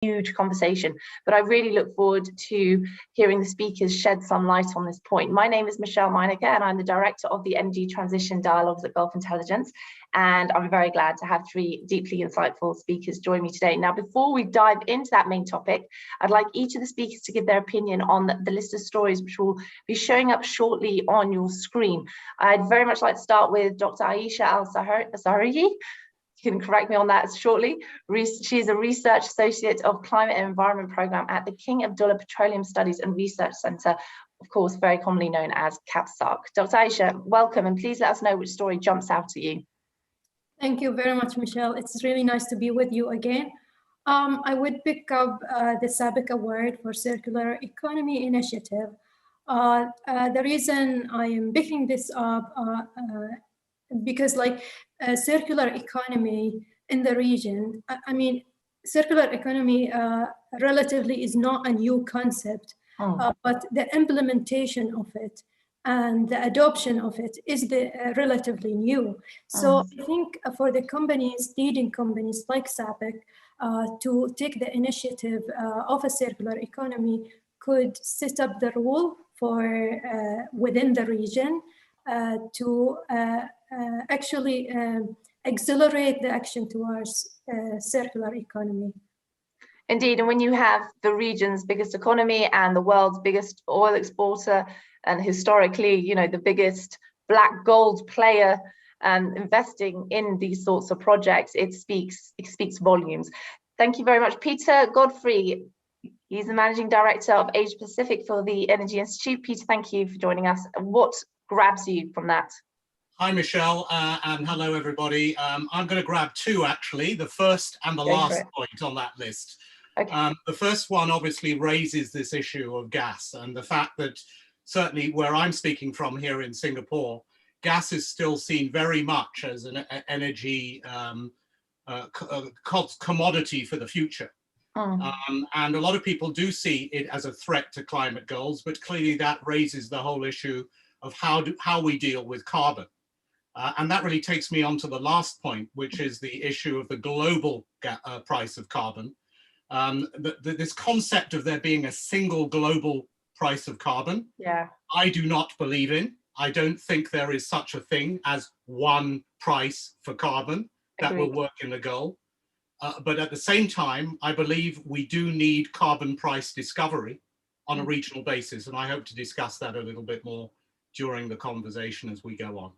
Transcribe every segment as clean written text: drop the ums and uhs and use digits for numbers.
huge conversation, but I really look forward to hearing the speakers shed some light on this point. My name is Michelle Meinecke, and I'm the director of the Energy Transition Dialogues at Gulf Intelligence, and I'm very glad to have three deeply insightful speakers join me today. Now, before we dive into that main topic, I'd like each of the speakers to give their opinion on the list of stories which will be showing up shortly on your screen. I'd very much like to start with Dr. Aisha Al-Sarihi. You can correct me on that shortly. She's a research associate of Climate and Environment Program at the King Abdullah Petroleum Studies and Research Centre, of course, very commonly known as Kapsarc. Dr. Aisha, welcome, and please let us know which story jumps out at you. Thank you very much, Michelle. It's really nice to be with you again. I would pick up the SABIC Award for Circular Economy Initiative. The reason I am picking this up because circular economy in the region, I mean, circular economy relatively is not a new concept, but the implementation of it and the adoption of it is relatively new. So I think for the companies, leading companies like SABIC, to take the initiative of a circular economy could set up the rule for within the region to actually accelerate the action towards circular economy. Indeed, and when you have the region's biggest economy and the world's biggest oil exporter, and historically, you know, the biggest black gold player investing in these sorts of projects, it speaks volumes. Thank you very much. Peter Godfrey, he's the Managing Director of Asia Pacific for the Energy Institute. Peter, thank you for joining us. What grabs you from that? Hi, Michelle, and hello, everybody. I'm going to grab two, actually, the first and the last point on that list. Okay. The first one obviously raises this issue of gas and the fact that certainly where I'm speaking from here in Singapore, gas is still seen very much as an energy commodity for the future. And a lot of people do see it as a threat to climate goals, but clearly that raises the whole issue of how we deal with carbon. And that really takes me on to the last point, which is the issue of the global price of carbon. This concept of there being a single global price of carbon, I do not believe in. I don't think there is such a thing as one price for carbon that will work in the goal. But at the same time, I believe we do need carbon price discovery on a regional basis. And I hope to discuss that a little bit more during the conversation as we go on.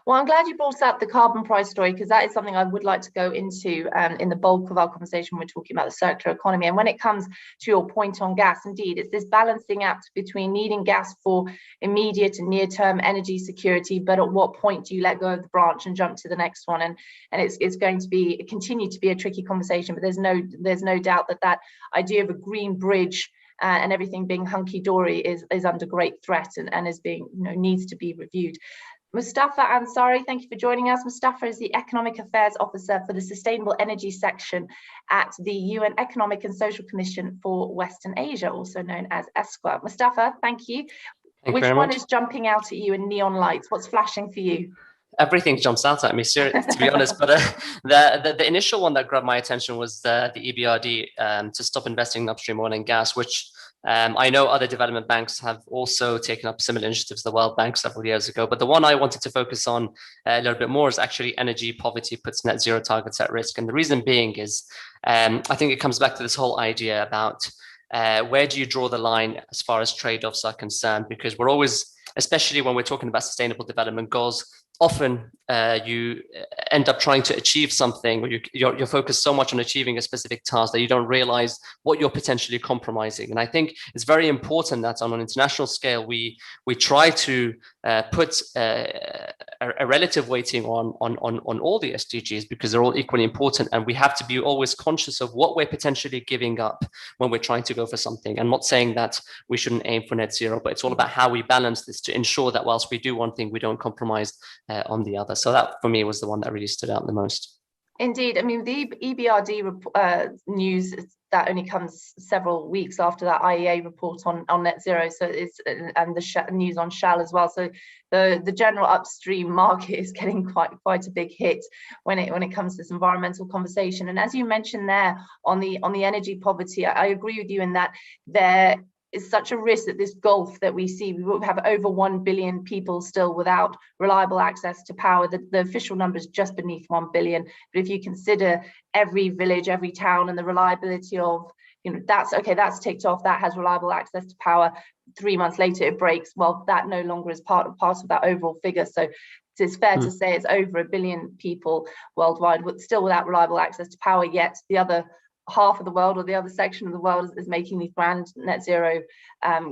Well, I'm glad you brought up the carbon price story, because that is something I would like to go into in the bulk of our conversation when we're talking about the circular economy. And when it comes to your point on gas, indeed, it's this balancing act between needing gas for immediate and near-term energy security, but at what point do you let go of the branch and jump to the next one? And it's going to continue to be a tricky conversation, but there's no doubt that idea of a green bridge and everything being hunky-dory is under great threat and is being, needs to be reviewed. Mustafa Ansari, thank you for joining us. Mustafa is the Economic Affairs Officer for the Sustainable Energy Section at the UN Economic and Social Commission for Western Asia, also known as ESCWA. Mustafa, thank you. Which one is jumping out at you in neon lights? What's flashing for you? Everything jumps out at me, to be honest. But the initial one that grabbed my attention was the EBRD to stop investing in upstream oil and gas, which I know other development banks have also taken up similar initiatives, the World Bank several years ago. But the one I wanted to focus on a little bit more is actually energy poverty puts net zero targets at risk. And the reason being is I think it comes back to this whole idea about where do you draw the line as far as trade-offs are concerned? Because we're always, especially when we're talking about sustainable development goals, often you end up trying to achieve something, or you're focused so much on achieving a specific task that you don't realize what you're potentially compromising. And I think it's very important that on an international scale, we try to put a relative weighting on all the SDGs, because they're all equally important. And we have to be always conscious of what we're potentially giving up when we're trying to go for something. I'm not saying that we shouldn't aim for net zero, but it's all about how we balance this to ensure that whilst we do one thing, we don't compromise on the other. So that for me was the one that really stood out the most. Indeed, I mean, the EBRD news that only comes several weeks after that IEA report on net zero. So it's and the news on Shell as well. So the general upstream market is getting quite a big hit when it comes to this environmental conversation. And as you mentioned there on the energy poverty, I agree with you in that there is such a risk that this gulf that we see, we will have over 1 billion people still without reliable access to power. The official number is just beneath 1 billion. But if you consider every village, every town, and the reliability of, that's ticked off, that has reliable access to power. 3 months later, it breaks. Well, that no longer is part of that overall figure. So it's fair to say it's over 1 billion people worldwide, still without reliable access to power, yet the other half of the world, or the other section of the world, is making these grand net zero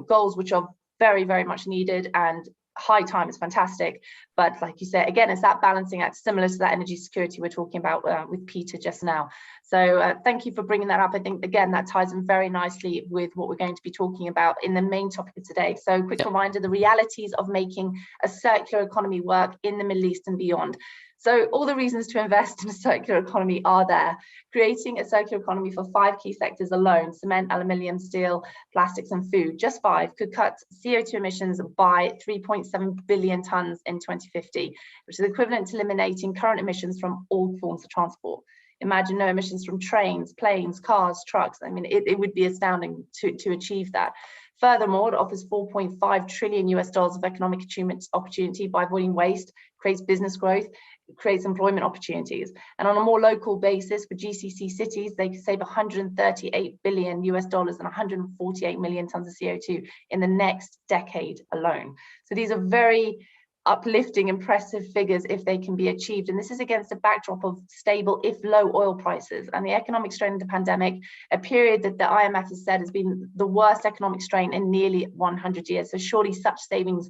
goals, which are very, very much needed, and high time is fantastic. But like you said, again, it's that balancing act, similar to that energy security we're talking about with Peter just now. So thank you for bringing that up. I think, again, that ties in very nicely with what we're going to be talking about in the main topic of today. So quick reminder, the realities of making a circular economy work in the Middle East and beyond. So all the reasons to invest in a circular economy are there. Creating a circular economy for 5 key sectors alone, cement, aluminium, steel, plastics and food, just 5, could cut CO2 emissions by 3.7 billion tonnes in 2050, which is equivalent to eliminating current emissions from all forms of transport. Imagine no emissions from trains, planes, cars, trucks. I mean, it would be astounding to achieve that. Furthermore, it offers $4.5 trillion of economic opportunity by avoiding waste, creates business growth, creates employment opportunities. And on a more local basis, for GCC cities, they could save $138 billion and 148 million tons of CO2 in the next decade alone. So these are very uplifting, impressive figures if they can be achieved. And this is against a backdrop of stable, if low, oil prices and the economic strain of the pandemic, a period that the IMF has said has been the worst economic strain in nearly 100 years. So surely such savings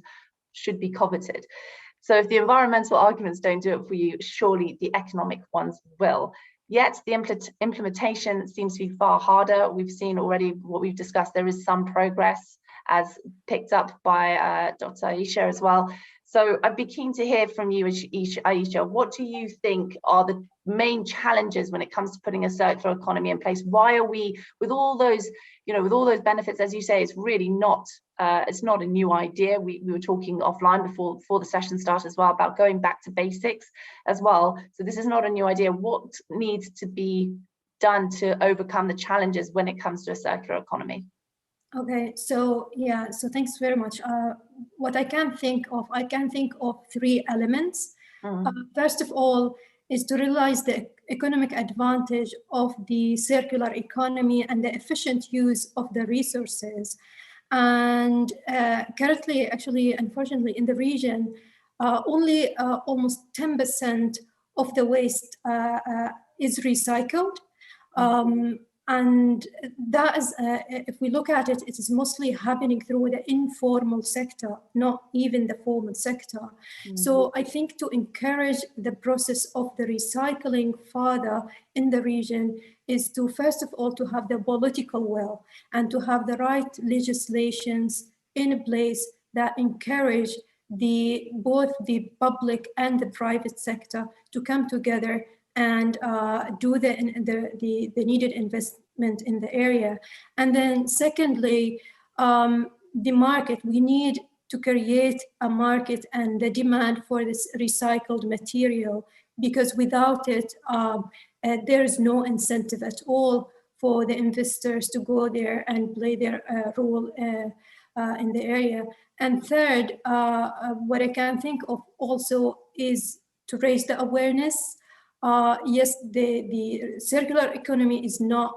should be coveted. So if the environmental arguments don't do it for you, surely the economic ones will. Yet the implementation seems to be far harder. We've seen already what we've discussed. There is some progress, as picked up by Dr. Aisha as well. So I'd be keen to hear from you, Aisha. What do you think are the main challenges when it comes to putting a circular economy in place? Why are we, with all those, with all those benefits, as you say, it's really not, it's not a new idea. We were talking offline before the session started as well about going back to basics as well. So this is not a new idea. What needs to be done to overcome the challenges when it comes to a circular economy? Okay, so thanks very much. What I can think of 3 elements. First of all, is to realize the economic advantage of the circular economy and the efficient use of the resources. And currently, actually, unfortunately, in the region, only almost 10% of the waste is recycled. And that is, if we look at it, it is mostly happening through the informal sector, not even the formal sector. So I think to encourage the process of the recycling further in the region is to, first of all, to have the political will and to have the right legislations in place that encourage both the public and the private sector to come together and do the needed investment in the area. And then secondly, the market, we need to create a market and the demand for this recycled material, because without it, there is no incentive at all for the investors to go there and play their role in the area. And third, what I can think of also is to raise the awareness. Yes, the circular economy is not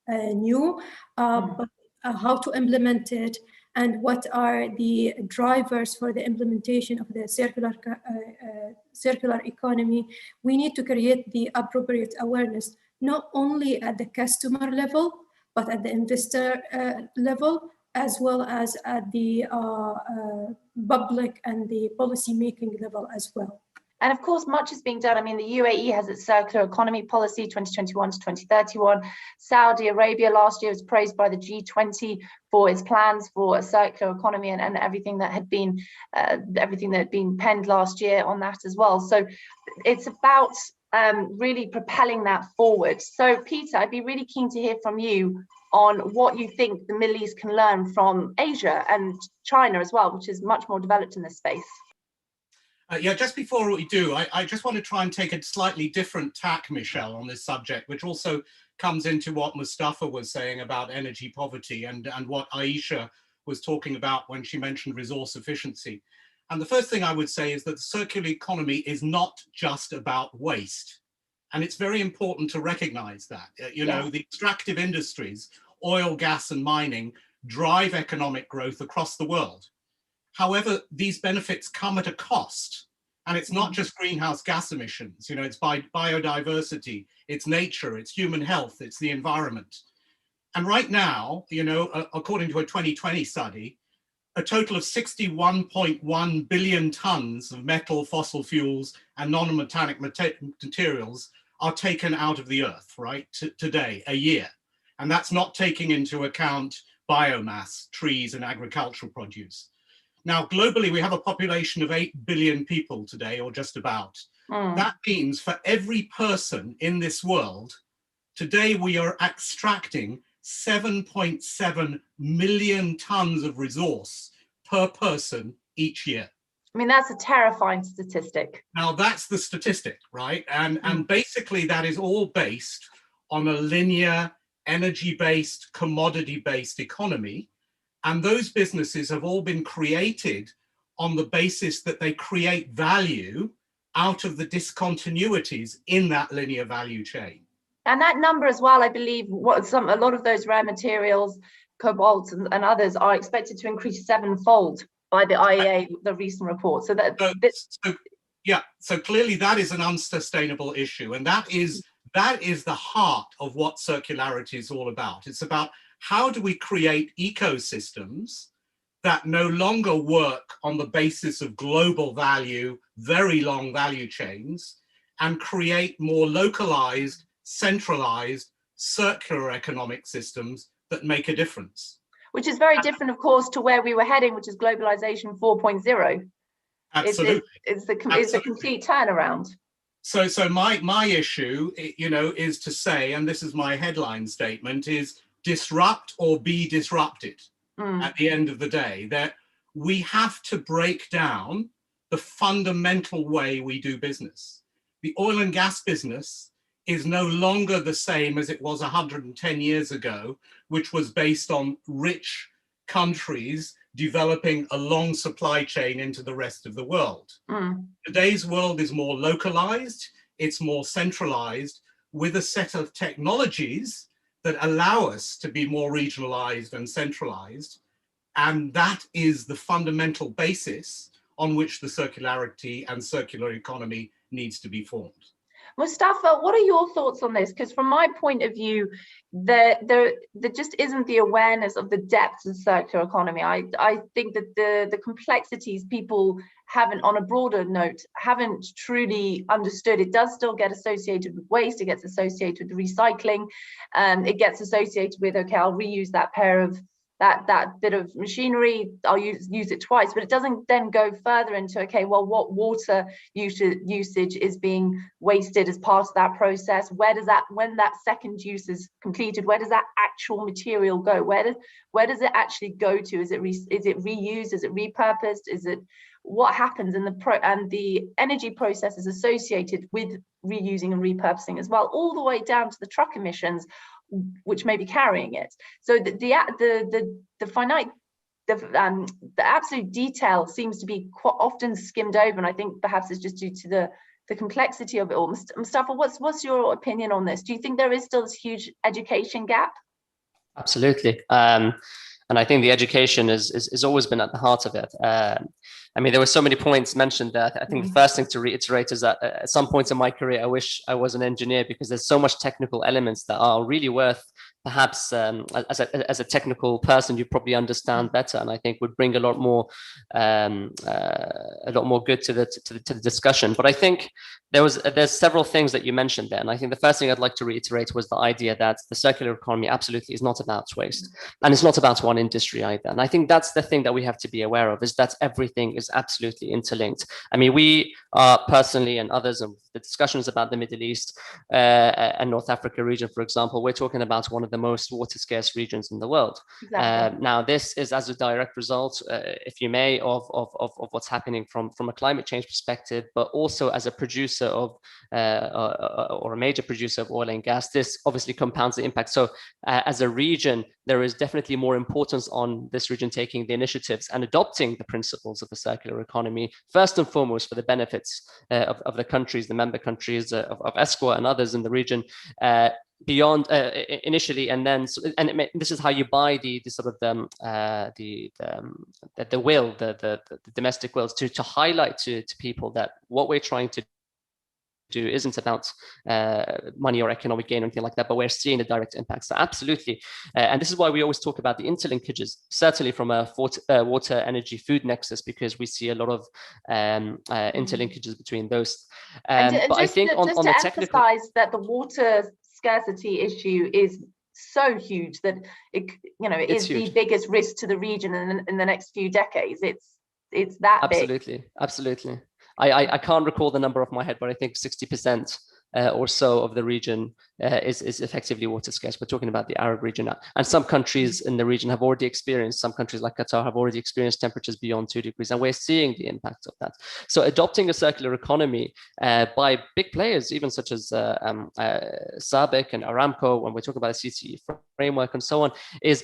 new, but how to implement it and what are the drivers for the implementation of the circular economy. We need to create the appropriate awareness, not only at the customer level, but at the investor level, as well as at the public and the policy making level as well. And of course, much is being done. I mean, the UAE has its circular economy policy 2021 to 2031. Saudi Arabia last year was praised by the G20 for its plans for a circular economy and everything that had been penned last year on that as well. So it's about really propelling that forward. So Peter, I'd be really keen to hear from you on what you think the Middle East can learn from Asia and China as well, which is much more developed in this space. Yeah, just before we do, I just want to try and take a slightly different tack, Michelle, on this subject, which also comes into what Mustafa was saying about energy poverty and what Aisha was talking about when she mentioned resource efficiency. And the first thing I would say is that the circular economy is not just about waste. And it's very important to recognize that. You know, the extractive industries, oil, gas, and mining, drive economic growth across the world. However, these benefits come at a cost. And it's not just greenhouse gas emissions, you know, it's biodiversity, it's nature, it's human health, it's the environment. And right now, you know, according to a 2020 study, a total of 61.1 billion tons of metal, fossil fuels, and non-metallic materials are taken out of the earth, right, today, a year. And that's not taking into account biomass, trees, and agricultural produce. Now, globally, we have a population of 8 billion people today, or just about. That means for every person in this world, today we are extracting 7.7 million tons of resource per person each year. I mean, that's a terrifying statistic. Now, that's the statistic, right? And basically that is all based on a linear, energy-based, commodity-based economy. And those businesses have all been created on the basis that they create value out of the discontinuities in that linear value chain. And that number as well, I believe, a lot of those rare materials, cobalt and others, are expected to increase 7-fold by the IEA, the recent report. So clearly that is an unsustainable issue, and that is the heart of what circularity is all about. It's about how do we create ecosystems that no longer work on the basis of global value, very long value chains, and create more localized, centralized, circular economic systems that make a difference. Which is very different, of course, to where we were heading, which is globalization 4.0. Absolutely. It's the complete turnaround. So my issue, you know, is to say, and this is my headline statement, is disrupt or be disrupted at the end of the day, that we have to break down the fundamental way we do business. The oil and gas business is no longer the same as it was 110 years ago, which was based on rich countries developing a long supply chain into the rest of the world. Today's world is more localized, it's more centralized, with a set of technologies that allow us to be more regionalized and centralized. And that is the fundamental basis on which the circularity and circular economy needs to be formed. Mustafa, what are your thoughts on this? Because from my point of view, there just isn't the awareness of the depths of circular economy. I think that the complexities people haven't, on a broader note, haven't truly understood. It does still get associated with waste, it gets associated with recycling, it gets associated with, okay, I'll reuse that pair of that bit of machinery, I'll use it twice, but it doesn't then go further into, okay, well, what water usage is being wasted as part of that process? Where does that, when that second use is completed, where does that actual material go? Where does it actually go to? Is it reused? Is it repurposed? Is it, what happens in the energy processes associated with reusing and repurposing as well, all the way down to the truck emissions, which may be carrying it. So the absolute detail seems to be quite often skimmed over, and I think perhaps it's just due to the complexity of it all. Mustafa, what's your opinion on this? Do you think there is still this huge education gap? Absolutely. And I think the education has always been at the heart of it. I mean, there were so many points mentioned there. I think the first thing to reiterate is that at some point in my career, I wish I was an engineer, because there's so much technical elements that are really worth perhaps as a technical person, you probably understand better, and I think would bring a lot more good to the discussion. But I think there's several things that you mentioned there, and I think the first thing I'd like to reiterate was the idea that the circular economy absolutely is not about waste, and it's not about one industry either. And I think that's the thing that we have to be aware of, is that everything is absolutely interlinked. I mean, we are personally, and others, and the discussions about the Middle East and North Africa region, for example, we're talking about one of the most water scarce regions in the world. Exactly. Now, this is as a direct result, if you may, of what's happening from a climate change perspective, but also as a producer of or a major producer of oil and gas. This obviously compounds the impact. So as a region, there is definitely more importance on this region taking the initiatives and adopting the principles of the circular economy, first and foremost for the benefits of the countries, the member countries of ESCWA and others in the region, beyond initially, and then this is how you buy the sort of the will, the domestic wills, to highlight to people that what we're trying to do isn't about money or economic gain or anything like that, but we're seeing the direct impacts. So absolutely, and this is why we always talk about the interlinkages, certainly from a water, energy, food nexus, because we see a lot of interlinkages between those. But I think on the technical, emphasize that the water scarcity issue is so huge that it is the biggest risk to the region in the next few decades. It's that absolutely big. Absolutely. I can't recall the number off my head, but I think 60% or so of the region is effectively water scarce. We're talking about the Arab region now. And some countries in the region have already experienced, some countries like Qatar have already experienced temperatures beyond 2 degrees, and we're seeing the impact of that. So adopting a circular economy by big players, even such as SABIC and Aramco, when we talk about the CCE framework and so on, is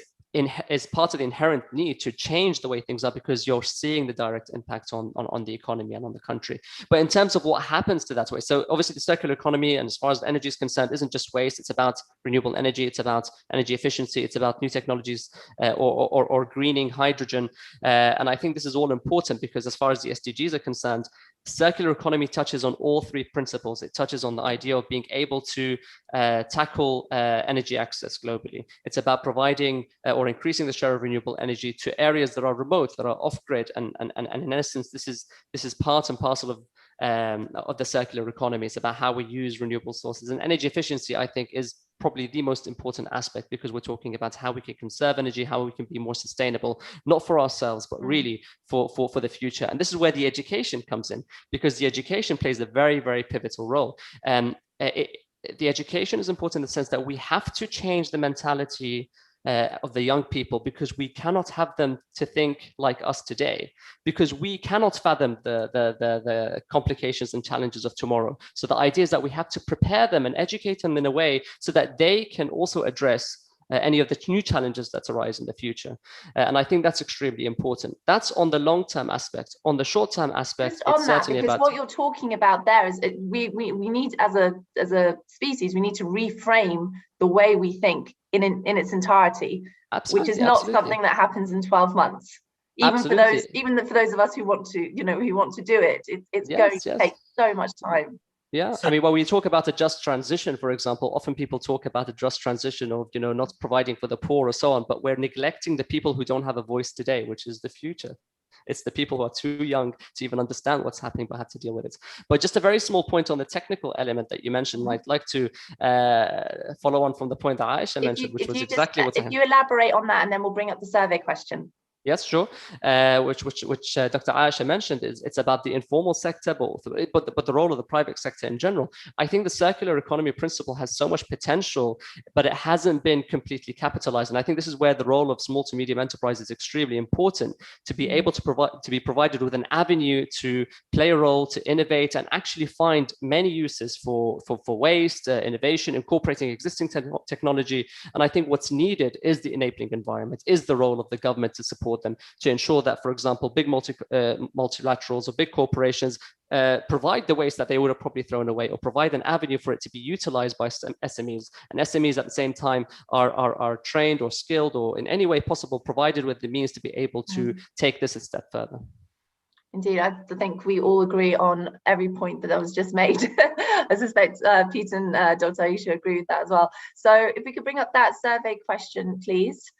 part of the inherent need to change the way things are, because you're seeing the direct impact on the economy and on the country. But in terms of what happens to that waste, so obviously the circular economy, and as far as energy is concerned, isn't just waste. It's about renewable energy. It's about energy efficiency. It's about new technologies or greening hydrogen. And I think this is all important because as far as the SDGs are concerned, circular economy touches on all three principles. It touches on the idea of being able to tackle energy access globally. It's about providing or increasing the share of renewable energy to areas that are remote, that are off-grid, and in essence, this is part and parcel of the circular economy. It's about how we use renewable sources, and energy efficiency, I think, is probably the most important aspect, because we're talking about how we can conserve energy, how we can be more sustainable, not for ourselves, but really for the future. And this is where the education comes in, because the education plays a very, very pivotal role. The education is important in the sense that we have to change the mentality of the young people, because we cannot have them to think like us today, because we cannot fathom the complications and challenges of tomorrow. So the idea is that we have to prepare them and educate them in a way so that they can also address any of the new challenges that arise in the future. And I think that's extremely important. That's on the long-term aspect. On the short-term aspect, it's certainly because what you're talking about there is we need, as a species, we need to reframe the way we think in its entirety. Absolutely, which is not something that happens in 12 months. Even for those of us who want to, who want to do it, it's going to take so much time. Yeah, I mean, when we talk about a just transition, for example, often people talk about a just transition of, not providing for the poor or so on, but we're neglecting the people who don't have a voice today, which is the future. It's the people who are too young to even understand what's happening, but have to deal with it. But just a very small point on the technical element that you mentioned, I'd like to follow on from the point that Aisha mentioned, which was exactly what's happening. If you elaborate on that, and then we'll bring up the survey question. Yes, sure. Which Dr. Aisha mentioned, it's about the informal sector, but the role of the private sector in general. I think the circular economy principle has so much potential, but it hasn't been completely capitalized. And I think this is where the role of small to medium enterprise is extremely important, to be able to be provided with an avenue to play a role, to innovate, and actually find many uses for waste, innovation, incorporating existing technology. And I think what's needed is the enabling environment, is the role of the government to support them, to ensure that, for example, big multilaterals or big corporations provide the waste that they would have probably thrown away, or provide an avenue for it to be utilized by SMEs. And SMEs at the same time are trained or skilled, or in any way possible provided with the means to be able to take this a step further. Indeed, I think we all agree on every point that was just made. I suspect Peter and Dr. Aisha agree with that as well. So if we could bring up that survey question, please.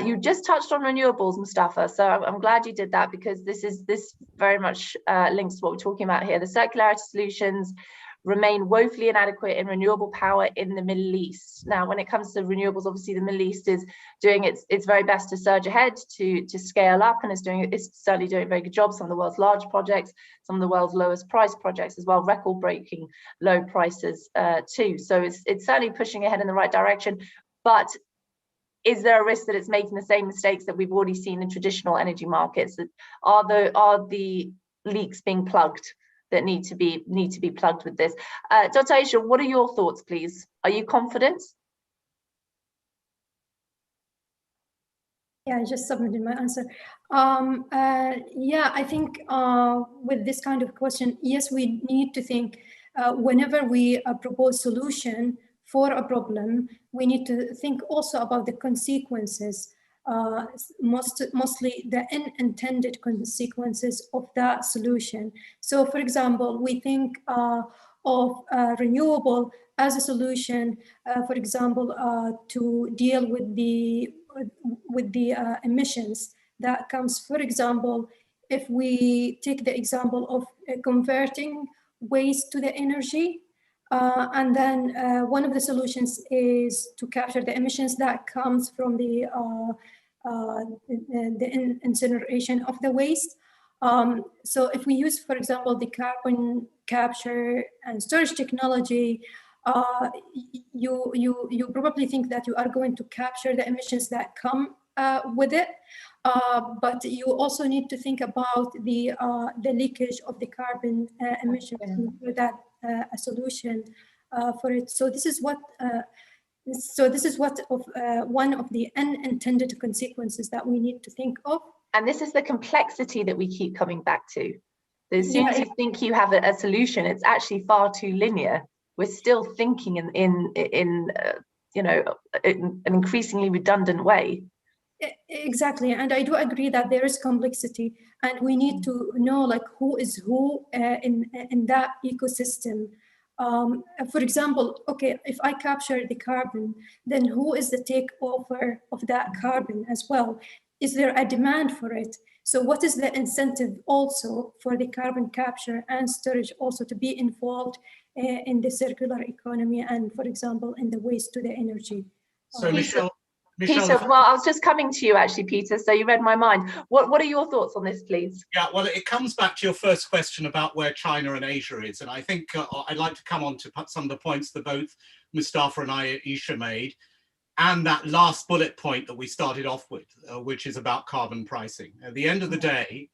You just touched on renewables, Mustafa, so I'm glad you did that, because this very much links to what we're talking about here. The circularity solutions remain woefully inadequate in renewable power in the Middle East. Now, when it comes to renewables, obviously the Middle East is doing its very best to surge ahead, to scale up, and it's certainly doing a very good job. Some of the world's large projects, some of the world's lowest price projects as well, record-breaking low prices too. So it's certainly pushing ahead in the right direction. But is there a risk that it's making the same mistakes that we've already seen in traditional energy markets? Are the leaks being plugged that need to be plugged with this? Dr. Aisha, what are your thoughts, please? Are you confident? Yeah, I just submitted my answer. Yeah, I think with this kind of question, yes, we need to think whenever we propose solution for a problem, we need to think also about the consequences, mostly the unintended consequences of that solution. So, for example, we think of renewable as a solution, for example, to deal with the emissions that comes. For example, if we take the example of converting waste to the energy, and then one of the solutions is to capture the emissions that comes from the incineration of the waste. So if we use, for example, the carbon capture and storage technology, you probably think that you are going to capture the emissions that come with it, but you also need to think about the leakage of the carbon emissions for that a solution for it. So this is what one of the unintended consequences that we need to think of. And this is the complexity that we keep coming back to. As soon as you think you have a solution, it's actually far too linear. We're still thinking in an increasingly redundant way. Exactly, and I do agree that there is complexity, and we need to know like who is who in that ecosystem. For example, okay, if I capture the carbon, then who is the takeover of that carbon as well? Is there a demand for it? So what is the incentive also for the carbon capture and storage also to be involved in the circular economy and, for example, in the waste to the energy? So Michelle, Peter, well, I was just coming to you actually, Peter, so you read my mind. What are your thoughts on this, please? Yeah, well, it comes back to your first question about where China and Asia is. And I think I'd like to come on to some of the points that both Mustafa and Aisha made, and that last bullet point that we started off with, which is about carbon pricing. At the end of the day,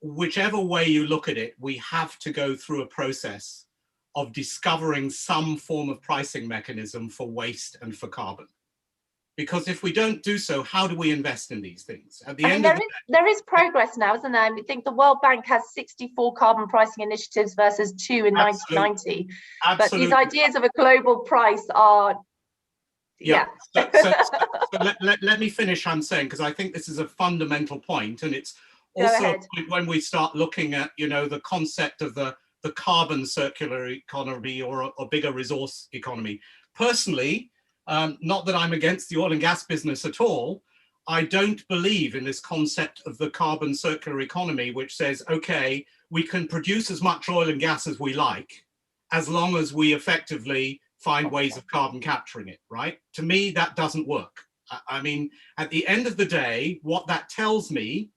whichever way you look at it, we have to go through a process of discovering some form of pricing mechanism for waste and for carbon. Because if we don't do so, how do we invest in these things? At the end of the day, there is progress now, isn't there? I think the World Bank has 64 carbon pricing initiatives versus 2 in 1990. But these ideas of a global price are, yeah. So let me finish, I'm saying, because I think this is a fundamental point, and it's also a point when we start looking at, the concept of the carbon circular economy or a bigger resource economy. Personally, not that I'm against the oil and gas business at all, I don't believe in this concept of the carbon circular economy, which says, okay, we can produce as much oil and gas as we like, as long as we effectively find ways of carbon capturing it, right? To me, that doesn't work. I mean, at the end of the day, what that tells me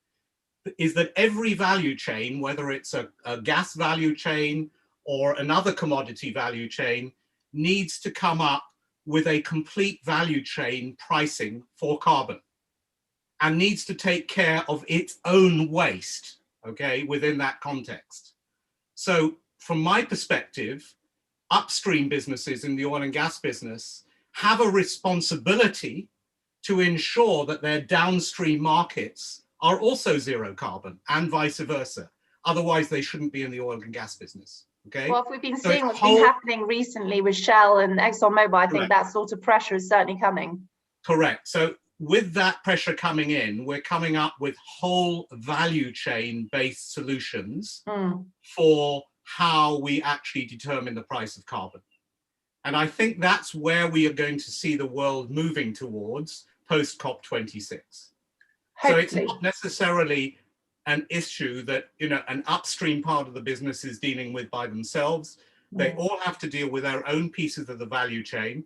is that every value chain, whether it's a gas value chain or another commodity value chain, needs to come up with a complete value chain pricing for carbon and needs to take care of its own waste, okay, within that context. So from my perspective, upstream businesses in the oil and gas business have a responsibility to ensure that their downstream markets are also zero carbon and vice versa. Otherwise, they shouldn't be in the oil and gas business. Okay. Well, if we've been seeing what's been happening recently with Shell and ExxonMobil, I think that sort of pressure is certainly coming. Correct. So with that pressure coming in, we're coming up with whole value chain based solutions for how we actually determine the price of carbon. And I think that's where we are going to see the world moving towards post COP26. So it's not necessarily an issue that, you know, an upstream part of the business is dealing with by themselves. They all have to deal with their own pieces of the value chain,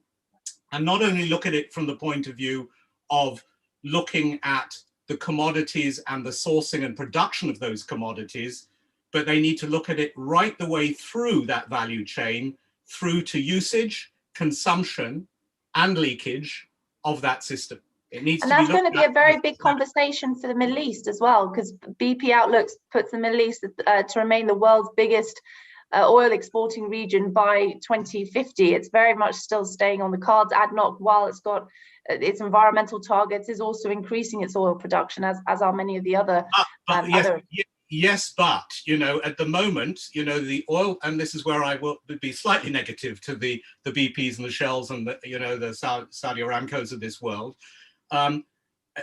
and not only look at it from the point of view of looking at the commodities and the sourcing and production of those commodities, but they need to look at it right the way through that value chain, through to usage, consumption, and leakage of that system. It needs and to be that's going to be a very big conversation for the Middle East as well, because BP Outlook puts the Middle East to remain the world's biggest oil exporting region by 2050. It's very much still staying on the cards. ADNOC, while it's got its environmental targets, is also increasing its oil production, as are many of the other. Yes, but, you know, at the moment, you know, the oil, and this is where I will be slightly negative to the BPs and the Shells and the, you know, the Saudi Aramcos of this world.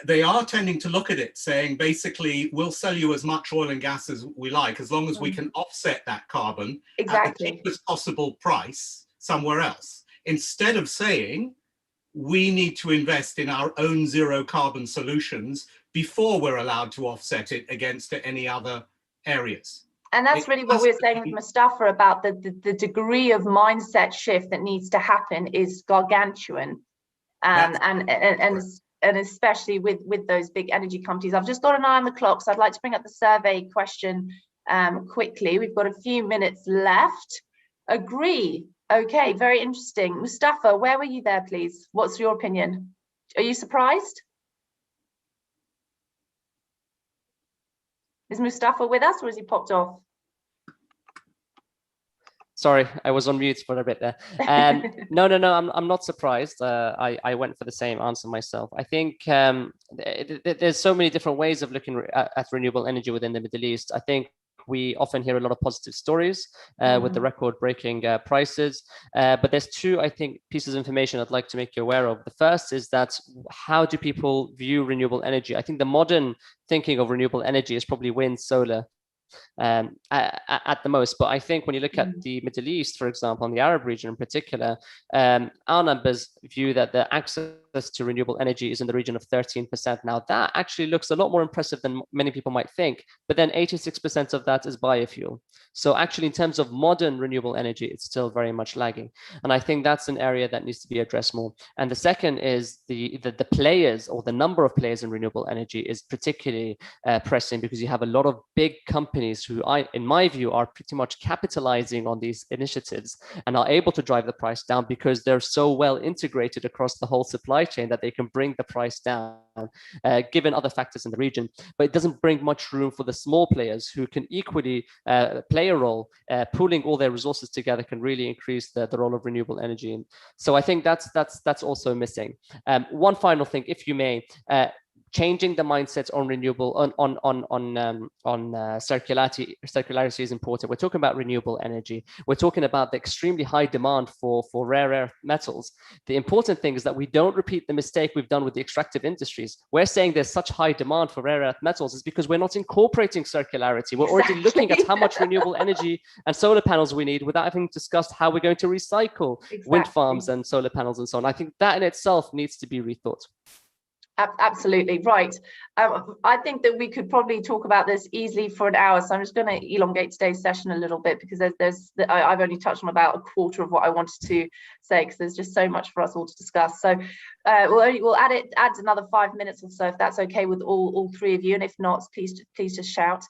They are tending to look at it saying, basically, we'll sell you as much oil and gas as we like, as long as we can offset that carbon at the cheapest possible price somewhere else. Instead of saying, we need to invest in our own zero carbon solutions before we're allowed to offset it against any other areas. And that's really what we were saying with Mustafa about the degree of mindset shift that needs to happen is gargantuan. And especially with those big energy companies. I've just got an eye on the clock, so I'd like to bring up the survey question quickly. We've got a few minutes left. Agree. Okay, very interesting. Mustafa, where were you there, please? What's your opinion? Are you surprised? Is Mustafa with us, or has he popped off? Sorry, I was on mute for a bit there. No, I'm not surprised. I went for the same answer myself. I think there's so many different ways of looking at renewable energy within the Middle East. I think we often hear a lot of positive stories with the record-breaking prices. But there's two, I think, pieces of information I'd like to make you aware of. The first is that how do people view renewable energy? I think the modern thinking of renewable energy is probably wind, solar, at the most. But I think when you look at the Middle East, for example, and the Arab region in particular, our numbers view that the access to renewable energy is in the region of 13%. Now that actually looks a lot more impressive than many people might think, but then 86% of that is biofuel. So actually in terms of modern renewable energy, it's still very much lagging. And I think that's an area that needs to be addressed more. And the second is the players, or the number of players in renewable energy is particularly pressing, because you have a lot of big companies who, in my view, are pretty much capitalizing on these initiatives and are able to drive the price down because they're so well integrated across the whole supply chain that they can bring the price down, given other factors in the region. But it doesn't bring much room for the small players who can equally play a role. Pooling all their resources together can really increase the role of renewable energy. And so I think that's also missing. One final thing, if you may. Changing the mindset on renewable on circularity is important. We're talking about renewable energy. We're talking about the extremely high demand for rare earth metals. The important thing is that we don't repeat the mistake we've done with the extractive industries. We're saying there's such high demand for rare earth metals is because we're not incorporating circularity. We're already looking at how much renewable energy and solar panels we need without having discussed how we're going to recycle wind farms and solar panels and so on. I think that in itself needs to be rethought. Absolutely right. I think that we could probably talk about this easily for an hour, so I'm just going to elongate today's session a little bit, because I've only touched on about a quarter of what I wanted to say, because there's just so much for us all to discuss. So we'll add another 5 minutes or so, if that's okay with all three of you, and if not, please just shout.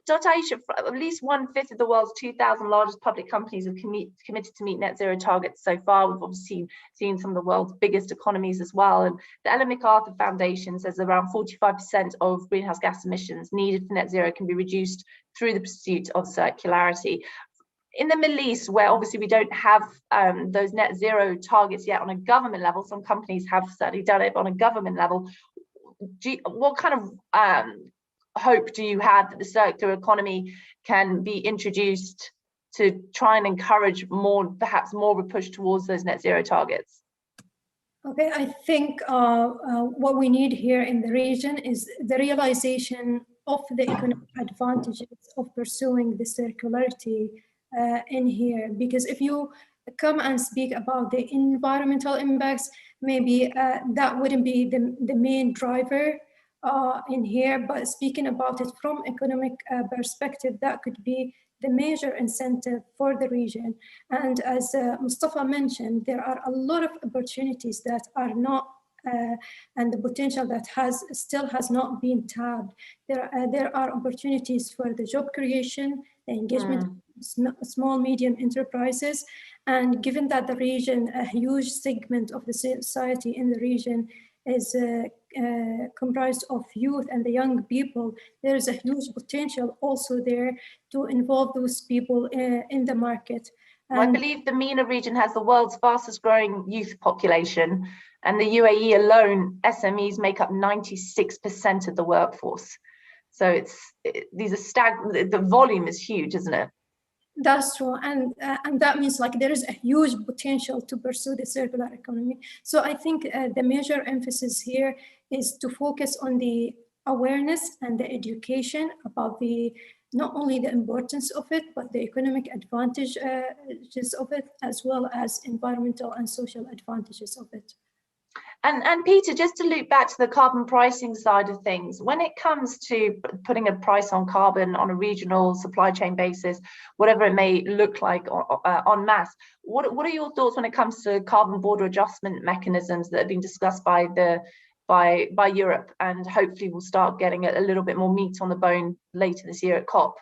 Dr. Aisha, at least 1/5 of the world's 2,000 largest public companies have committed to meet net zero targets so far. We've obviously seen some of the world's biggest economies as well, and the Ellen MacArthur Foundation says around 45% of greenhouse gas emissions needed for net zero can be reduced through the pursuit of circularity. In the Middle East, where obviously we don't have those net zero targets yet on a government level, some companies have certainly done it on a government level. What kind of hope do you have that the circular economy can be introduced to try and encourage perhaps more of a push towards those net zero targets? Okay, I think what we need here in the region is the realization of the economic advantages of pursuing the circularity in here. Because if you come and speak about the environmental impacts, maybe that wouldn't be the main driver in here, but speaking about it from economic perspective, that could be the major incentive for the region. And as Mustafa mentioned, there are a lot of opportunities that are not and the potential that still has not been tapped. There are opportunities for the job creation, the engagement of small, medium enterprises. And given that the region, a huge segment of the society in the region is comprised of youth and the young people, there is a huge potential also there to involve those people in the market. And I believe the MENA region has the world's fastest growing youth population, and the UAE alone, SMEs make up 96% of the workforce. So the volume is huge, isn't it? That's true, and that means like there is a huge potential to pursue the circular economy. So I think the major emphasis here is to focus on the awareness and the education about not only the importance of it, but the economic advantages of it, as well as environmental and social advantages of it. And Peter, just to loop back to the carbon pricing side of things, when it comes to putting a price on carbon on a regional supply chain basis, whatever it may look like en masse, what are your thoughts when it comes to carbon border adjustment mechanisms that have been discussed by Europe, and hopefully we'll start getting a little bit more meat on the bone later this year at COP?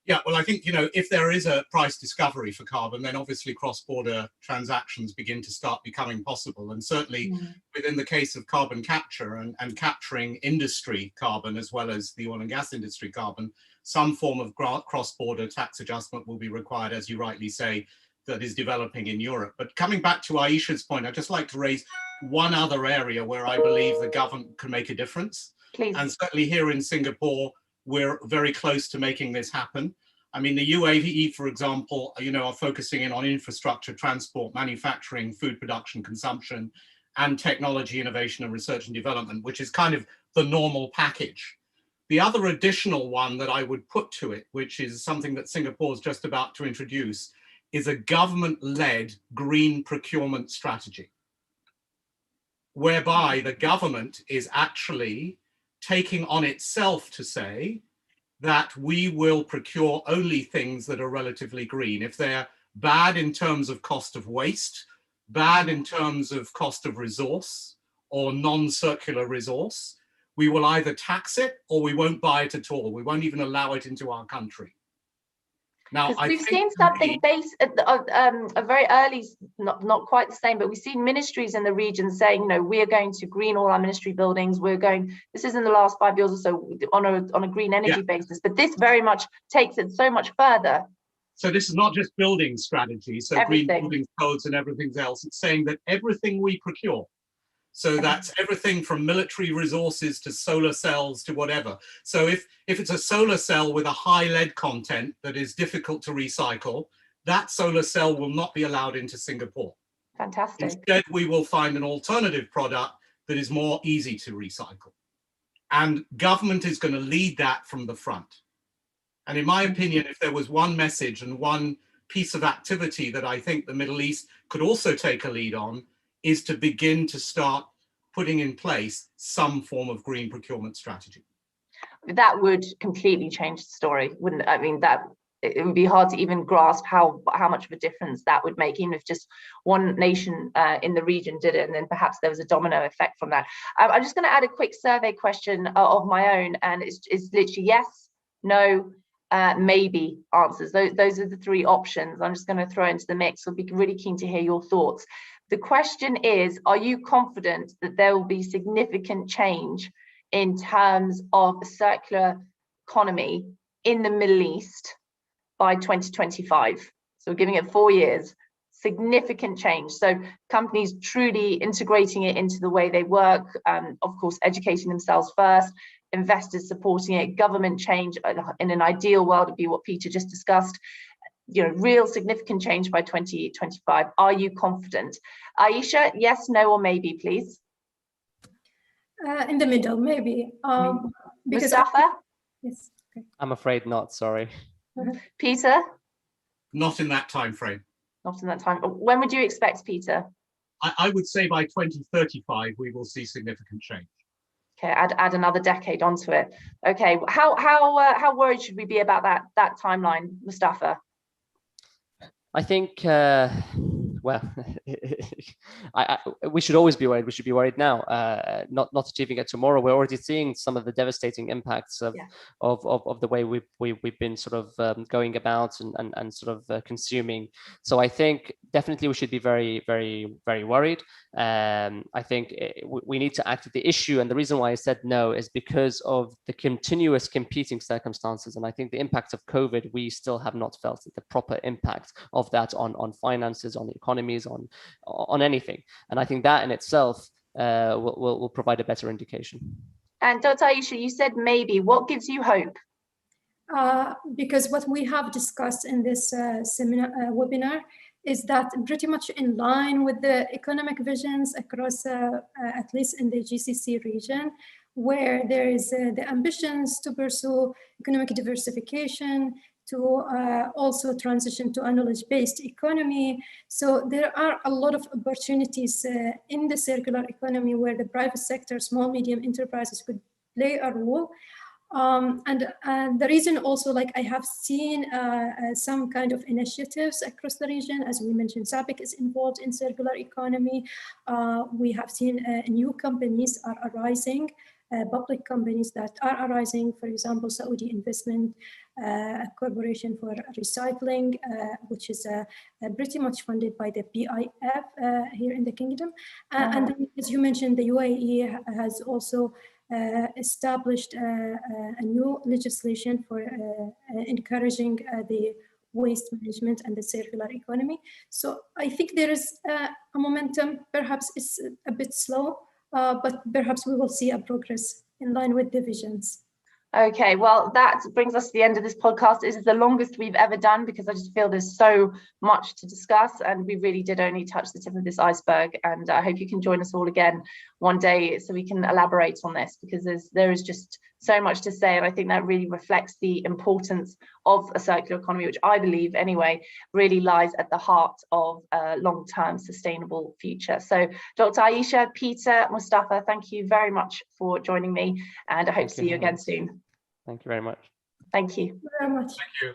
Yeah, well, I think, if there is a price discovery for carbon, then obviously cross-border transactions begin to start becoming possible. And certainly within the case of carbon capture and capturing industry carbon, as well as the oil and gas industry carbon, some form of cross-border tax adjustment will be required, as you rightly say, that is developing in Europe. But coming back to Aisha's point, I'd just like to raise one other area where I believe the government can make a difference. Please. And certainly here in Singapore, we're very close to making this happen. I mean, the UAE, for example, are focusing in on infrastructure, transport, manufacturing, food production, consumption, and technology, innovation, and research and development, which is kind of the normal package. The other additional one that I would put to it, which is something that Singapore is just about to introduce, is a government-led green procurement strategy, whereby the government is actually taking on itself to say that we will procure only things that are relatively green. If they're bad in terms of cost of waste, bad in terms of cost of resource or non-circular resource, we will either tax it or we won't buy it at all. We won't even allow it into our country. Now, we've seen something based at a very early, not quite the same, but we've seen ministries in the region saying, we are going to green all our ministry buildings. This is in the last 5 years or so on a green energy basis, but this very much takes it so much further. So this is not just building strategy, so green building codes and everything else. It's saying that everything we procure, so that's everything from military resources to solar cells to whatever. So if it's a solar cell with a high lead content that is difficult to recycle, that solar cell will not be allowed into Singapore. Fantastic. Instead, we will find an alternative product that is more easy to recycle. And government is going to lead that from the front. And in my opinion, if there was one message and one piece of activity that I think the Middle East could also take a lead on, is to begin to start putting in place some form of green procurement strategy. That would completely change the story, wouldn't it? I mean, it would be hard to even grasp how much of a difference that would make, even if just one nation in the region did it, and then perhaps there was a domino effect from that. I'm just going to add a quick survey question of my own, and it's literally yes, no, maybe answers. Those are the three options. I'm just going to throw into the mix. I'll be really keen to hear your thoughts. The question is, are you confident that there will be significant change in terms of the circular economy in the Middle East by 2025? So we're giving it 4 years, significant change. So companies truly integrating it into the way they work, of course, educating themselves first, investors supporting it, government change in an ideal world would be what Peter just discussed. real significant change by 2025. Are you confident? Aisha, yes, no, or maybe, please. In the middle, maybe. Mustafa? Yes. Okay. I'm afraid not, sorry. Peter? Not in that time frame. Not in that time. When would you expect, Peter? I would say by 2035, we will see significant change. Okay, add another decade onto it. Okay, how worried should we be about that timeline, Mustafa? I think, well, we should always be worried. We should be worried now. Not achieving it tomorrow. We're already seeing some of the devastating impacts of the way we've been sort of going about and sort of consuming. So I think definitely we should be very, very, very worried. I think we need to act at the issue, and the reason why I said no is because of the continuous competing circumstances. And I think the impact of COVID, we still have not felt the proper impact of that on finances, on the economies, on anything. And I think that in itself will provide a better indication. And Dr. Aisha, you said maybe. What gives you hope? Because what we have discussed in this webinar is that pretty much in line with the economic visions across, at least in the GCC region, where there is the ambitions to pursue economic diversification, to also transition to a knowledge-based economy. So there are a lot of opportunities in the circular economy where the private sector, small, medium enterprises could play a role. And the reason also, like I have seen some kind of initiatives across the region, as we mentioned, SABIC is involved in circular economy. We have seen new companies are arising, public companies that are arising, for example, Saudi Investment Corporation for Recycling, which is pretty much funded by the PIF here in the kingdom. And then, as you mentioned, the UAE has also established a new legislation for encouraging the waste management and the circular economy. So I think there is a momentum. Perhaps it's a bit slow, but perhaps we will see a progress in line with the visions. Okay, well, that brings us to the end of this podcast. This is the longest we've ever done because I just feel there's so much to discuss, and we really did only touch the tip of this iceberg. And I hope you can join us all again one day so we can elaborate on this, because there is just so much to say. And I think that really reflects the importance of a circular economy, which I believe anyway really lies at the heart of a long-term sustainable future. So Dr. Aisha, Peter, Mustafa, thank you very much for joining me, and I hope to see you again soon. Thank you very much. Thank you. Thank you very much. Thank you.